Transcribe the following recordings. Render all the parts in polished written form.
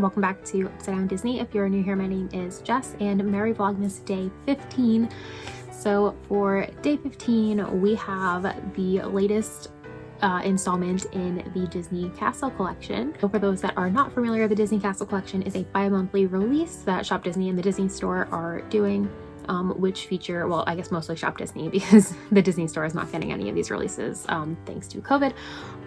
welcome back to Upside Down Disney. If you're new here, my name is Jess and Merry Vlogmas Day 15. So for Day 15, we have the latest installment in the Disney Castle Collection. So for those that are not familiar, the Disney Castle Collection is a bi-monthly release that Shop Disney and the Disney Store are doing, which feature, well, I guess mostly Shop Disney because the Disney Store is not getting any of these releases thanks to COVID.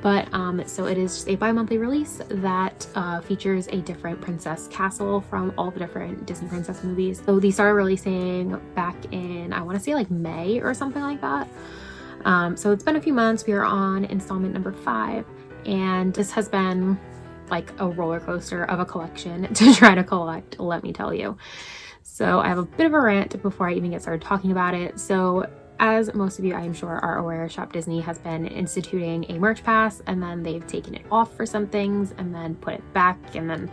But so it is just a bi-monthly release that features a different princess castle from all the different Disney princess movies. So these started releasing back in, I want to say like May or something like that. So it's been a few months. We are on installment number 5, and this has been like a roller coaster of a collection to try to collect, let me tell you. So I have a bit of a rant before I even get started talking about it. So as most of you, I am sure, are aware, Shop Disney has been instituting a merch pass, and then they've taken it off for some things and then put it back, and then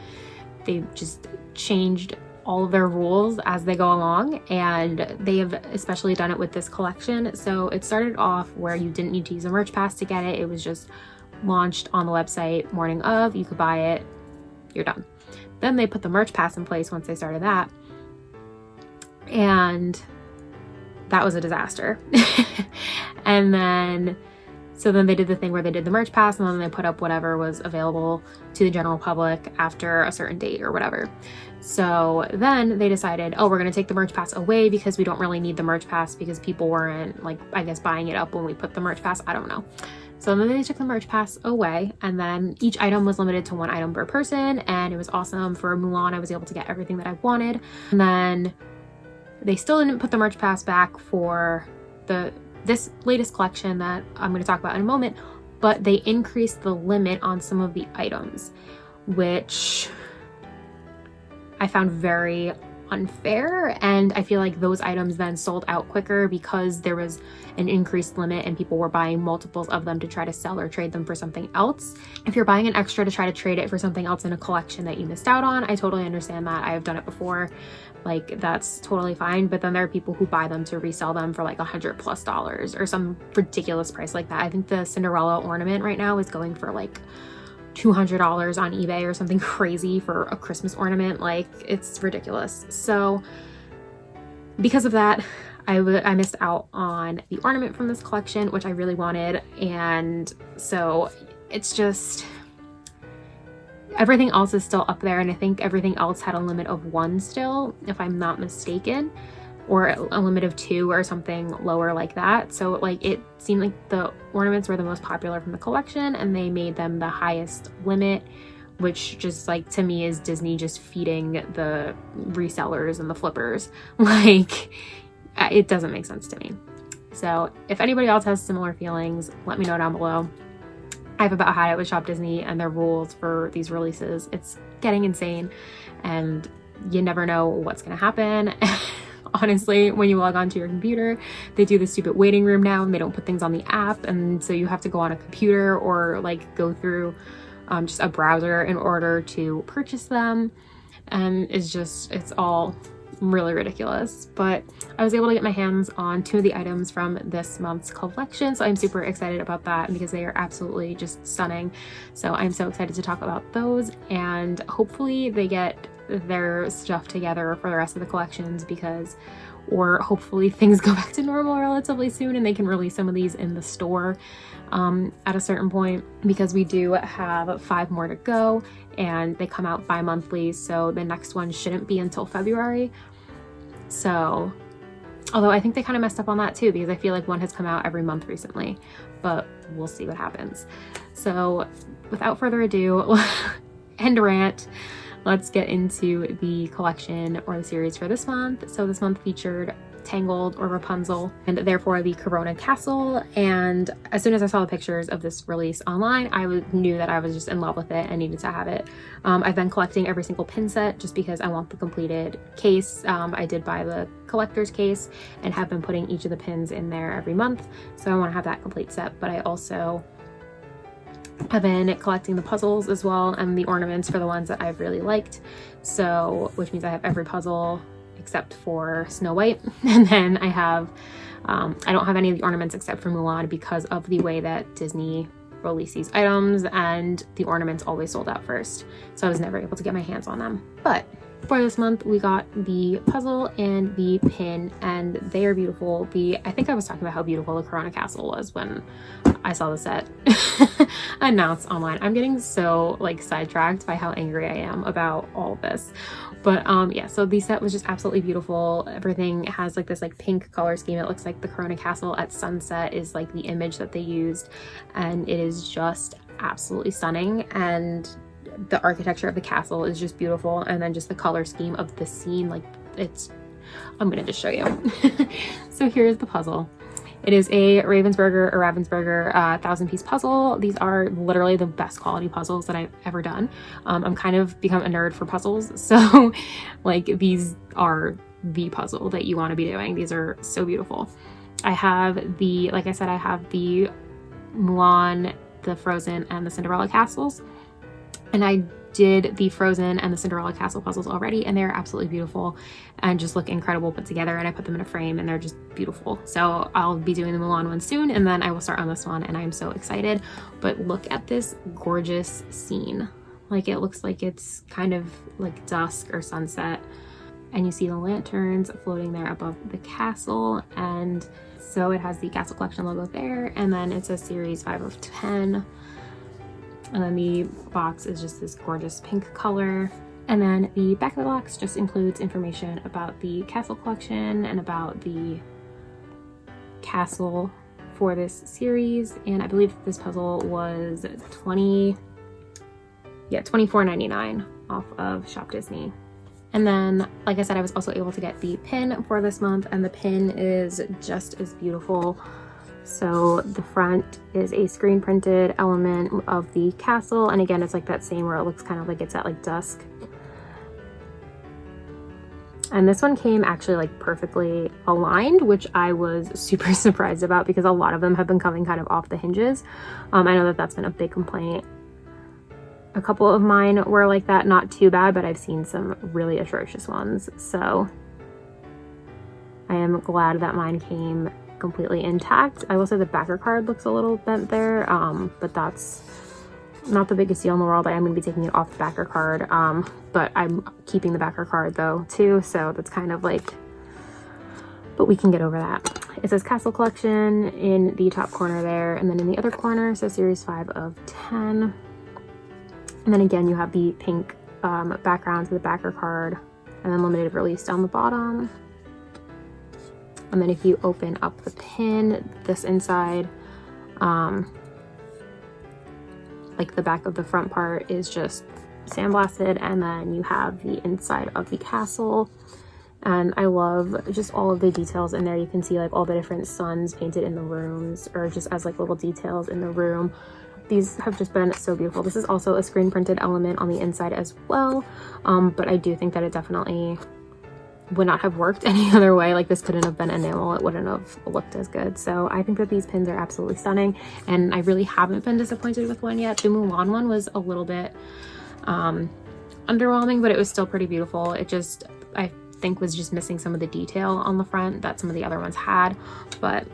they've just changed all of their rules as they go along, and they have especially done it with this collection. So it started off where you didn't need to use a merch pass to get it. It was just launched on the website morning of, you could buy it, you're done. Then they put the merch pass in place once they started that, and that was a disaster. And then they did the thing where they did the merch pass, and then they put up whatever was available to the general public after a certain date or whatever. So then they decided, oh, we're going to take the merch pass away because we don't really need the merch pass because people weren't, like, I guess, buying it up when we put the merch pass. I don't know. So then they took the merch pass away, and then each item was limited to 1 item per person, and it was awesome. For Mulan, I was able to get everything that I wanted. And then they still didn't put the merch pass back for this latest collection that I'm going to talk about in a moment, but they increased the limit on some of the items, which I found very unfair. And I feel like those items then sold out quicker because there was an increased limit and people were buying multiples of them to try to sell or trade them for something else. If you're buying an extra to try to trade it for something else in a collection that you missed out on, I totally understand that. I have done it before. Like, that's totally fine. But then there are people who buy them to resell them for like $100+ or some ridiculous price like that. I think the Cinderella ornament right now is going for like $200 on eBay or something crazy for a Christmas ornament. Like, it's ridiculous. So because of that, I missed out on the ornament from this collection, which I really wanted. And so it's just, everything else is still up there, and I think everything else had a limit of 1 still, if I'm not mistaken, or a limit of 2 or something lower like that. So like, it seemed like the ornaments were the most popular from the collection, and they made them the highest limit, which just, like, to me is Disney just feeding the resellers and the flippers. Like, it doesn't make sense to me. So if anybody else has similar feelings, let me know down below. I've about had it with Shop Disney and their rules for these releases. It's getting insane, and you never know what's gonna happen. Honestly, when you log onto your computer, they do the stupid waiting room now, and they don't put things on the app, and so you have to go on a computer or like go through just a browser in order to purchase them, and it's all really ridiculous. But I was able to get my hands on 2 of the items from this month's collection, so I'm super excited about that because they are absolutely just stunning. So I'm so excited to talk about those, and hopefully they get their stuff together for the rest of the collections, or hopefully things go back to normal relatively soon and they can release some of these in the store at a certain point, because we do have 5 more to go and they come out bi-monthly, so the next one shouldn't be until February. So, although I think they kind of messed up on that too, because I feel like one has come out every month recently, but we'll see what happens. So without further ado, end rant, let's get into the collection or the series for this month. So this month featured Tangled or Rapunzel, and therefore the Corona Castle. And as soon as I saw the pictures of this release online, I knew that I was just in love with it and needed to have it. I've been collecting every single pin set just because I want the completed case. I did buy the collector's case and have been putting each of the pins in there every month, so I want to have that complete set. But I also have been collecting the puzzles as well, and the ornaments for the ones that I've really liked. So, which means I have every puzzle except for Snow White. And then I have, I don't have any of the ornaments except for Mulan because of the way that Disney release these items, and the ornaments always sold out first, so I was never able to get my hands on them. But for this month, we got the puzzle and the pin, and they are beautiful. I think I was talking about how beautiful the Corona Castle was when I saw the set announced online. I'm getting so like sidetracked by how angry I am about all of this. But yeah, so the set was just absolutely beautiful. Everything has like this like pink color scheme. It looks like the Corona Castle at sunset is like the image that they used, and it is just absolutely stunning. And the architecture of the castle is just beautiful, and then just the color scheme of the scene, like I'm gonna just show you. So here's the puzzle. It is a Ravensburger 1,000-piece puzzle. These are literally the best quality puzzles that I've ever done. I'm kind of become a nerd for puzzles, so like these are the puzzle that you want to be doing. These are so beautiful. I have like I said, I have the Mulan, the Frozen, and the Cinderella castles. And I did the Frozen and the Cinderella castle puzzles already, and they're absolutely beautiful and just look incredible put together, and I put them in a frame and they're just beautiful. So I'll be doing the Mulan one soon, and then I will start on this one, and I'm so excited. But look at this gorgeous scene. Like, it looks like it's kind of like dusk or sunset, and you see the lanterns floating there above the castle. And so it has the Castle Collection logo there, and then it says series 5 of 10. And then the box is just this gorgeous pink color. And then the back of the box just includes information about the castle collection and about the castle for this series. And I believe this puzzle was $24.99 off of Shop Disney. And then, like I said, I was also able to get the pin for this month, and the pin is just as beautiful. So the front is a screen printed element of the castle, and again, it's like that same where it looks kind of like it's at like dusk. And this one came actually like perfectly aligned, which I was super surprised about because a lot of them have been coming kind of off the hinges. I know that that's been a big complaint. A couple of mine were like that, not too bad, but I've seen some really atrocious ones. So I am glad that mine came completely intact. I will say the backer card looks a little bent there, but that's not the biggest deal in the world. I am going to be taking it off the backer card, but I'm keeping the backer card though too, so that's kind of like, but we can get over that. It says Castle Collection in the top corner there, and then in the other corner it says series 5 of 10. And then again, you have the pink background to the backer card, and then limited release down the bottom. And then if you open up the pin, this inside, like the back of the front part is just sandblasted, and then you have the inside of the castle. And I love just all of the details in there. You can see like all the different suns painted in the rooms, or just as like little details in the room. These have just been so beautiful. This is also a screen printed element on the inside as well, but I do think that it definitely would not have worked any other way. Like, this couldn't have been enamel, it wouldn't have looked as good. So I think that these pins are absolutely stunning, and I really haven't been disappointed with one yet. The Mulan one was a little bit underwhelming, but it was still pretty beautiful. It just, I think, was just missing some of the detail on the front that some of the other ones had, but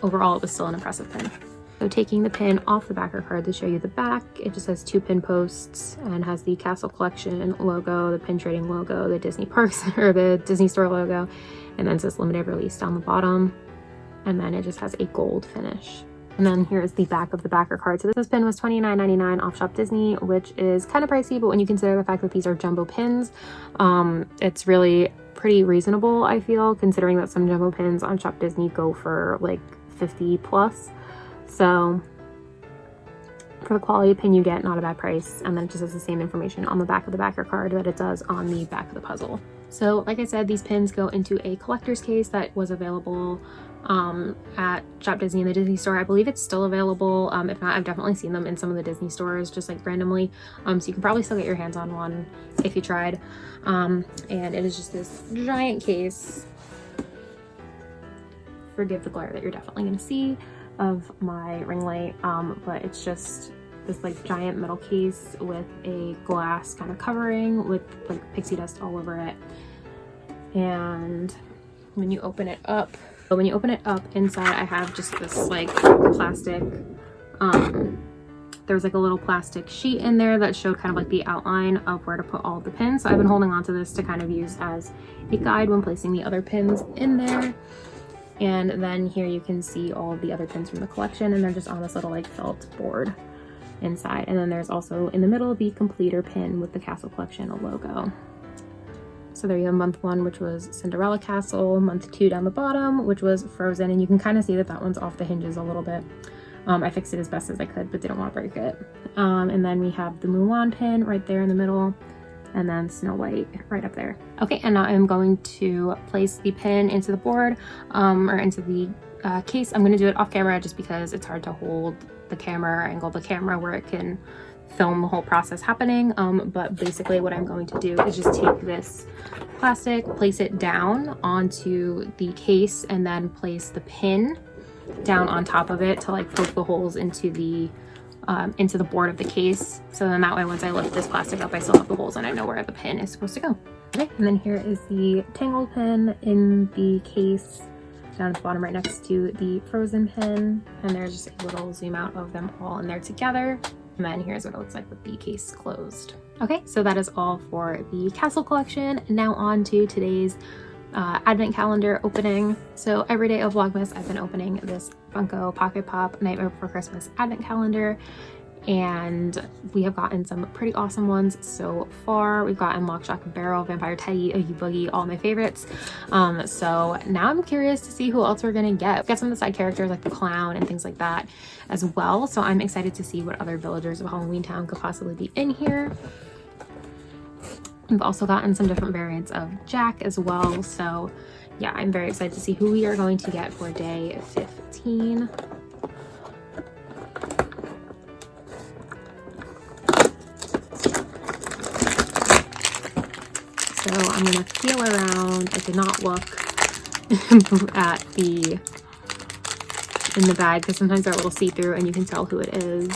overall it was still an impressive pin. So taking the pin off the backer card to show you the back, it just has 2 pin posts and has the Castle Collection logo, the pin trading logo, the Disney Parks or the Disney Store logo, and then it says limited release down the bottom, and then it just has a gold finish. And then here's the back of the backer card. So this pin was $29.99 off Shop Disney, which is kind of pricey, but when you consider the fact that these are jumbo pins, it's really pretty reasonable, I feel, considering that some jumbo pins on Shop Disney go for like 50 plus. So for the quality pin you get, not a bad price. And then it just has the same information on the back of the backer card that it does on the back of the puzzle. So like I said, these pins go into a collector's case that was available at Shop Disney in the Disney Store. I believe it's still available. If not, I've definitely seen them in some of the Disney stores just like randomly. So you can probably still get your hands on one if you tried. And it is just this giant case. Forgive the glare that you're definitely going to see of my ring light, but it's just this like giant metal case with a glass kind of covering with like pixie dust all over it. And when you open it up, But when you open it up, inside I have just this like plastic, there's like a little plastic sheet in there that showed kind of like the outline of where to put all the pins. So I've been holding on to this to kind of use as a guide when placing the other pins in there. And then here you can see all of the other pins from the collection, and they're just on this little like felt board inside. And then there's also in the middle the completer pin with the Castle Collection logo. So there you have month 1, which was Cinderella Castle, month 2 down the bottom, which was Frozen, and you can kind of see that that one's off the hinges a little bit. I fixed it as best as I could, but didn't want to break it. And then we have the Mulan pin right there in the middle, and then Snow White right up there. Okay, and now I'm going to place the pin into the board, or into the case. I'm going to do it off camera just because it's hard to hold the camera, angle the camera where it can film the whole process happening. But basically what I'm going to do is just take this plastic, place it down onto the case, and then place the pin down on top of it to like poke the holes into the board of the case. So then that way, once I lift this plastic up, I still have the holes and I know where the pin is supposed to go. Okay, and then here is the Tangled pin in the case down at the bottom right next to the Frozen pin. And there's just a little zoom out of them all in there together. And then here's what it looks like with the case closed. Okay, so that is all for the Castle collection. Now on to today's advent calendar opening. So every day of Vlogmas, I've been opening this Funko Pocket Pop Nightmare Before Christmas advent calendar, and we have gotten some pretty awesome ones so far. We've gotten Lock, Shock, and Barrel, Vampire Teddy, Oogie Boogie, all my favorites. So now I'm curious to see who else we're gonna get. We've got some of the side characters like the clown and things like that as well. So I'm excited to see what other villagers of Halloween Town could possibly be in here. We've also gotten some different variants of Jack as well. So yeah, I'm very excited to see who we are going to get for day 15. So I'm gonna feel around. I did not look at in the bag because sometimes they're a little see-through and you can tell who it is.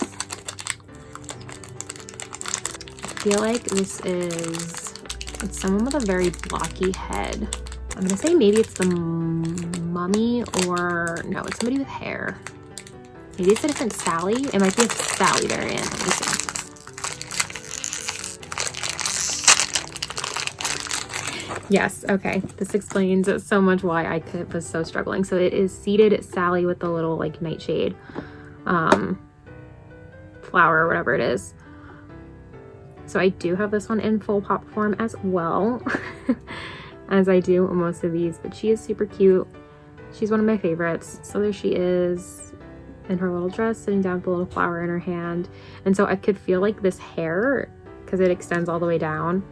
I feel like this is, it's someone with a very blocky head. I'm gonna say maybe it's the mummy, or no, it's somebody with hair. Maybe it's a different Sally. It might be a Sally variant. Let me see. Yes, okay. This explains so much why I was so struggling. So it is seated Sally with the little like nightshade flower or whatever it is. So I do have this one in full pop form as well, as I do most of these, but she is super cute. She's one of my favorites. So there she is in her little dress, sitting down with a little flower in her hand. And so I could feel like this hair, because it extends all the way down.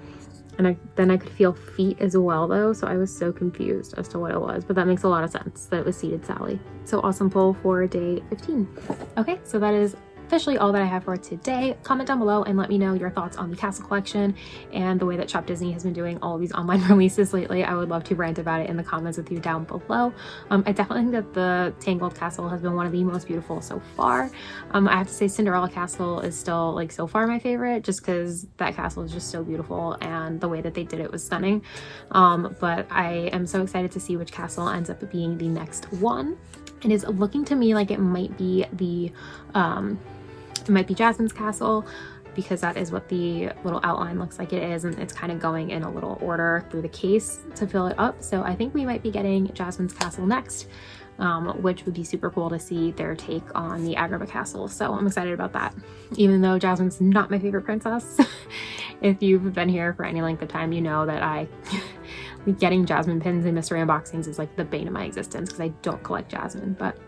And then I could feel feet as well though, so I was so confused as to what it was, but that makes a lot of sense that it was seated Sally. So awesome pull for day 15. Okay, so that is officially all that I have for today. Comment down below and let me know your thoughts on the Castle collection and the way that Shop Disney has been doing all of these online releases lately. I would love to rant about it in the comments with you down below. I definitely think that the Tangled Castle has been one of the most beautiful so far. I have to say Cinderella Castle is still like so far my favorite, just because that castle is just so beautiful and the way that they did it was stunning. But I am so excited to see which castle ends up being the next one. It is looking to me like it might be the Jasmine's castle, because that is what the little outline looks like it is, and it's kind of going in a little order through the case to fill it up. So I think we might be getting Jasmine's castle next, which would be super cool to see their take on the Agrabah castle. So I'm excited about that, even though Jasmine's not my favorite princess. If you've been here for any length of time, you know that getting Jasmine pins and mystery unboxings is like the bane of my existence, because I don't collect Jasmine. But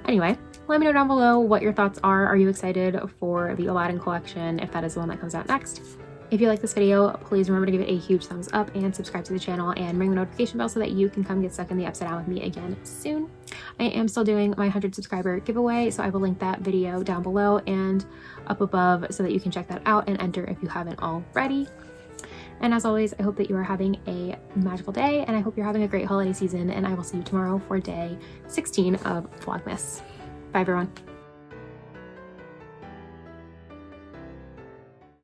anyway, let me know down below what your thoughts are. Are you excited for the Aladdin collection, if that is the one that comes out next? If you like this video, please remember to give it a huge thumbs up and subscribe to the channel and ring the notification bell so that you can come get stuck in the upside down with me again soon. I am still doing my 100 subscriber giveaway, so I will link that video down below and up above so that you can check that out and enter if you haven't already. And as always, I hope that you are having a magical day, and I hope you're having a great holiday season, and I will see you tomorrow for day 16 of Vlogmas. Bye everyone.